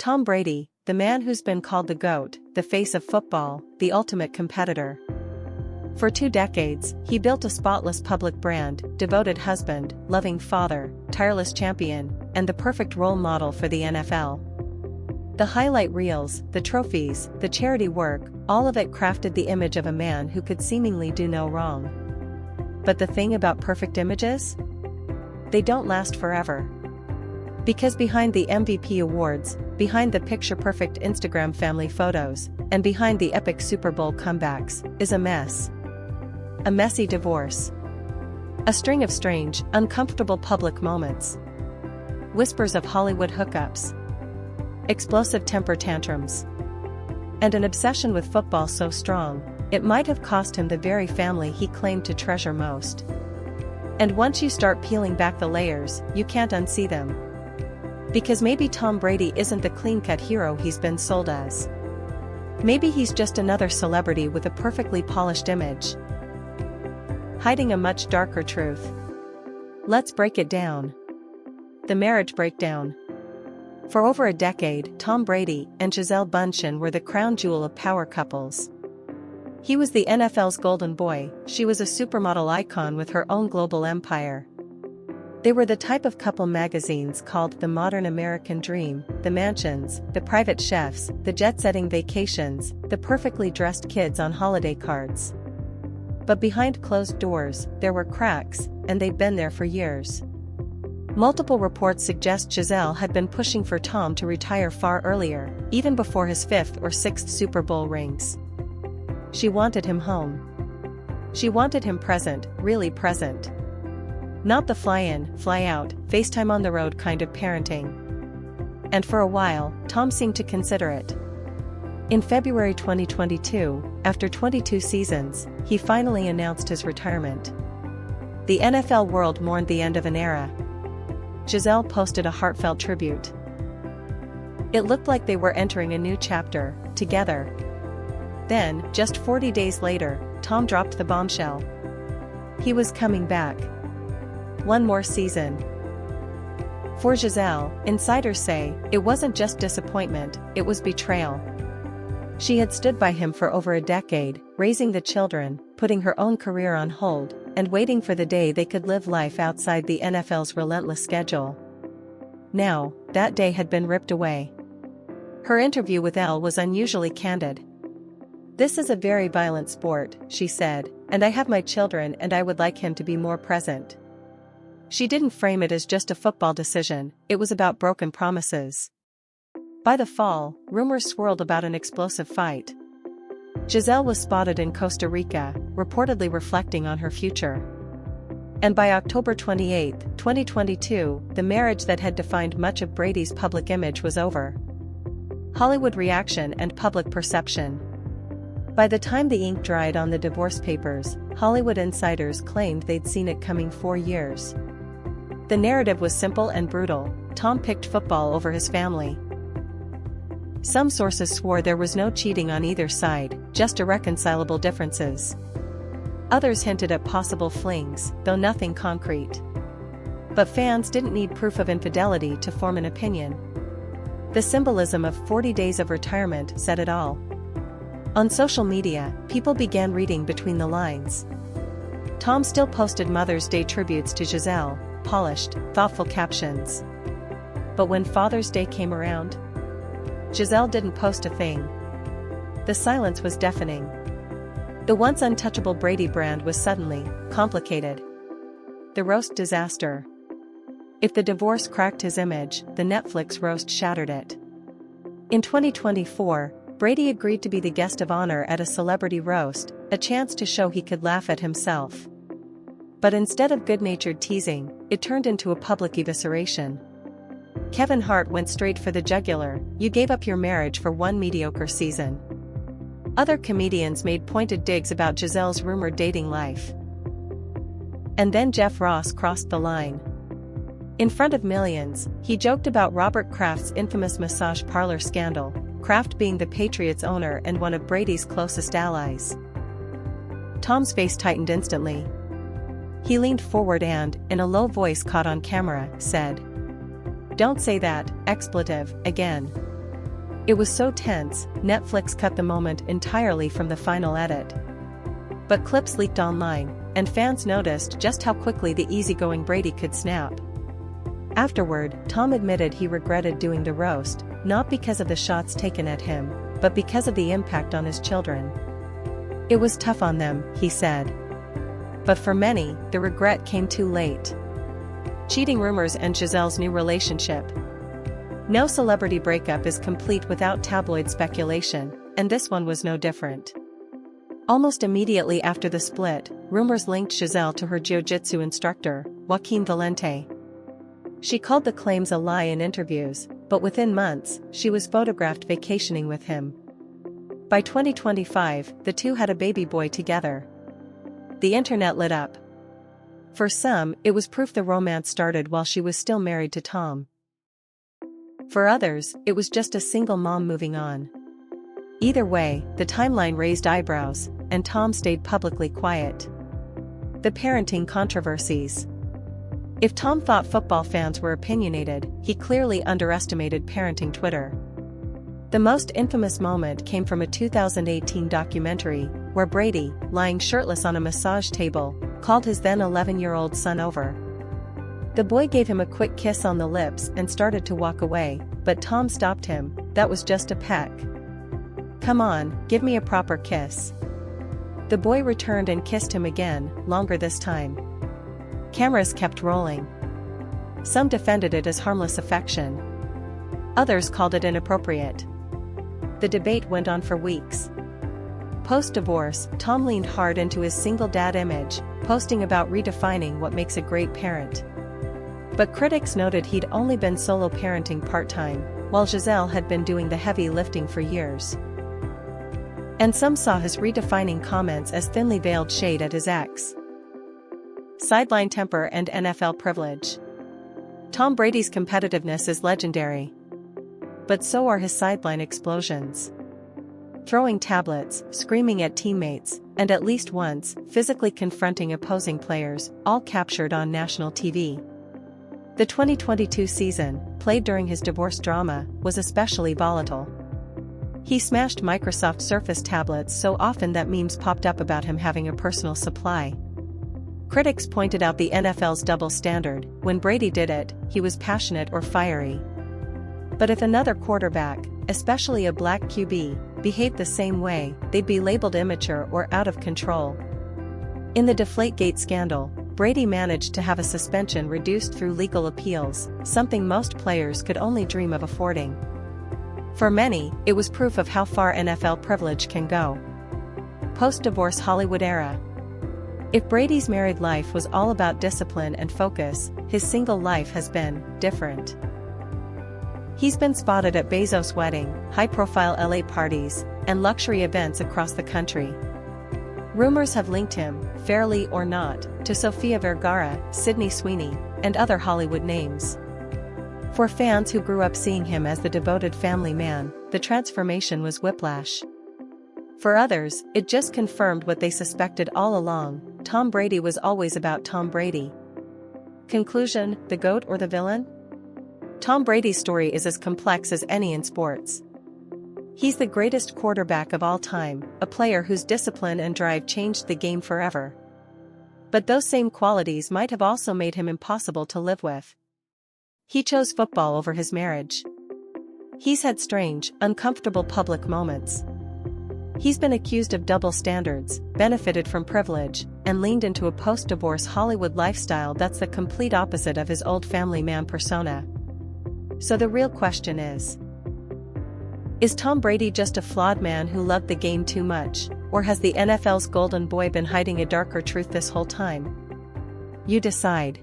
Tom Brady, the man who's been called the GOAT, the face of football, the ultimate competitor. For 2 decades, he built a spotless public brand, devoted husband, loving father, tireless champion, and the perfect role model for the NFL. The highlight reels, the trophies, the charity work, all of it crafted the image of a man who could seemingly do no wrong. But the thing about perfect images? They don't last forever. Because behind the MVP awards, behind the picture-perfect Instagram family photos, and behind the epic Super Bowl comebacks, is a mess. A messy divorce. A string of strange, uncomfortable public moments. Whispers of Hollywood hookups. Explosive temper tantrums. And an obsession with football so strong, it might have cost him the very family he claimed to treasure most. And once you start peeling back the layers, you can't unsee them. Because maybe Tom Brady isn't the clean-cut hero he's been sold as. Maybe he's just another celebrity with a perfectly polished image, hiding a much darker truth. Let's break it down. The marriage breakdown. For over a decade, Tom Brady and Gisele Bündchen were the crown jewel of power couples. He was the NFL's golden boy, she was a supermodel icon with her own global empire. They were the type of couple magazines called the modern American dream, the mansions, the private chefs, the jet-setting vacations, the perfectly dressed kids on holiday cards. But behind closed doors, there were cracks, and they'd been there for years. Multiple reports suggest Gisele had been pushing for Tom to retire far earlier, even before his 5th or 6th Super Bowl rings. She wanted him home. She wanted him present, really present. Not the fly-in, fly-out, FaceTime on the road kind of parenting. And for a while, Tom seemed to consider it. In February 2022, after 22 seasons, he finally announced his retirement. The NFL world mourned the end of an era. Gisele posted a heartfelt tribute. It looked like they were entering a new chapter, together. Then, just 40 days later, Tom dropped the bombshell. He was coming back. One more season. For Gisele, insiders say, it wasn't just disappointment, it was betrayal. She had stood by him for over a decade, raising the children, putting her own career on hold, and waiting for the day they could live life outside the NFL's relentless schedule. Now, that day had been ripped away. Her interview with Elle was unusually candid. "This is a very violent sport," she said, "and I have my children and I would like him to be more present." She didn't frame it as just a football decision, it was about broken promises. By the fall, rumors swirled about an explosive fight. Gisele was spotted in Costa Rica, reportedly reflecting on her future. And by October 28, 2022, the marriage that had defined much of Brady's public image was over. Hollywood reaction and public perception. By the time the ink dried on the divorce papers, Hollywood insiders claimed they'd seen it coming 4 years. The narrative was simple and brutal: Tom picked football over his family. Some sources swore there was no cheating on either side, just irreconcilable differences. Others hinted at possible flings, though nothing concrete. But fans didn't need proof of infidelity to form an opinion. The symbolism of 40 days of retirement said it all. On social media, people began reading between the lines. Tom still posted Mother's Day tributes to Gisele, polished, thoughtful captions. But when Father's Day came around, Gisele didn't post a thing. The silence was deafening. The once untouchable Brady brand was suddenly complicated. The roast disaster. If the divorce cracked his image, the Netflix roast shattered it. In 2024, Brady agreed to be the guest of honor at a celebrity roast, a chance to show he could laugh at himself. But instead of good-natured teasing, it turned into a public evisceration. Kevin Hart went straight for the jugular: "You gave up your marriage for one mediocre season." Other comedians made pointed digs about Gisele's rumored dating life. And then Jeff Ross crossed the line. In front of millions, he joked about Robert Kraft's infamous massage parlor scandal, Kraft being the Patriots' owner and one of Brady's closest allies. Tom's face tightened instantly. He leaned forward and, in a low voice caught on camera, said, "Don't say that, expletive, again." It was so tense, Netflix cut the moment entirely from the final edit. But clips leaked online, and fans noticed just how quickly the easygoing Brady could snap. Afterward, Tom admitted he regretted doing the roast, not because of the shots taken at him, but because of the impact on his children. It was tough on them, he said. But for many, the regret came too late. Cheating rumors and Gisele's new relationship. No celebrity breakup is complete without tabloid speculation, and this one was no different. Almost immediately after the split, rumors linked Gisele to her jiu-jitsu instructor, Joaquin Valente. She called the claims a lie in interviews, but within months, she was photographed vacationing with him. By 2025, the two had a baby boy together. The internet lit up. For some, it was proof the romance started while she was still married to Tom. For others, it was just a single mom moving on. Either way, the timeline raised eyebrows, and Tom stayed publicly quiet. The parenting controversies. If Tom thought football fans were opinionated, he clearly underestimated parenting Twitter. The most infamous moment came from a 2018 documentary, where Brady, lying shirtless on a massage table, called his then 11-year-old son over. The boy gave him a quick kiss on the lips and started to walk away, but Tom stopped him. "That was just a peck. Come on, give me a proper kiss." The boy returned and kissed him again, longer this time. Cameras kept rolling. Some defended it as harmless affection. Others called it inappropriate. The debate went on for weeks. Post-divorce, Tom leaned hard into his single dad image, posting about redefining what makes a great parent. But critics noted he'd only been solo parenting part-time, while Gisele had been doing the heavy lifting for years. And some saw his redefining comments as thinly veiled shade at his ex. Sideline temper and NFL privilege. Tom Brady's competitiveness is legendary. But so are his sideline explosions. Throwing tablets, screaming at teammates, and at least once, physically confronting opposing players, all captured on national TV. The 2022 season, played during his divorce drama, was especially volatile. He smashed Microsoft Surface tablets so often that memes popped up about him having a personal supply. Critics pointed out the NFL's double standard. When Brady did it, he was passionate or fiery. But if another quarterback, especially a black QB, behaved the same way, they'd be labeled immature or out of control. In the Deflategate scandal, Brady managed to have a suspension reduced through legal appeals, something most players could only dream of affording. For many, it was proof of how far NFL privilege can go. Post-divorce Hollywood era. If Brady's married life was all about discipline and focus, his single life has been different. He's been spotted at Bezos' wedding, high-profile LA parties, and luxury events across the country. Rumors have linked him, fairly or not, to Sofia Vergara, Sydney Sweeney, and other Hollywood names. For fans who grew up seeing him as the devoted family man, the transformation was whiplash. For others, it just confirmed what they suspected all along: Tom Brady was always about Tom Brady. Conclusion: the GOAT or the villain? Tom Brady's story is as complex as any in sports. He's the greatest quarterback of all time, a player whose discipline and drive changed the game forever. But those same qualities might have also made him impossible to live with. He chose football over his marriage. He's had strange, uncomfortable public moments. He's been accused of double standards, benefited from privilege, and leaned into a post-divorce Hollywood lifestyle that's the complete opposite of his old family man persona. So the real question is Tom Brady just a flawed man who loved the game too much, or has the NFL's golden boy been hiding a darker truth this whole time? You decide.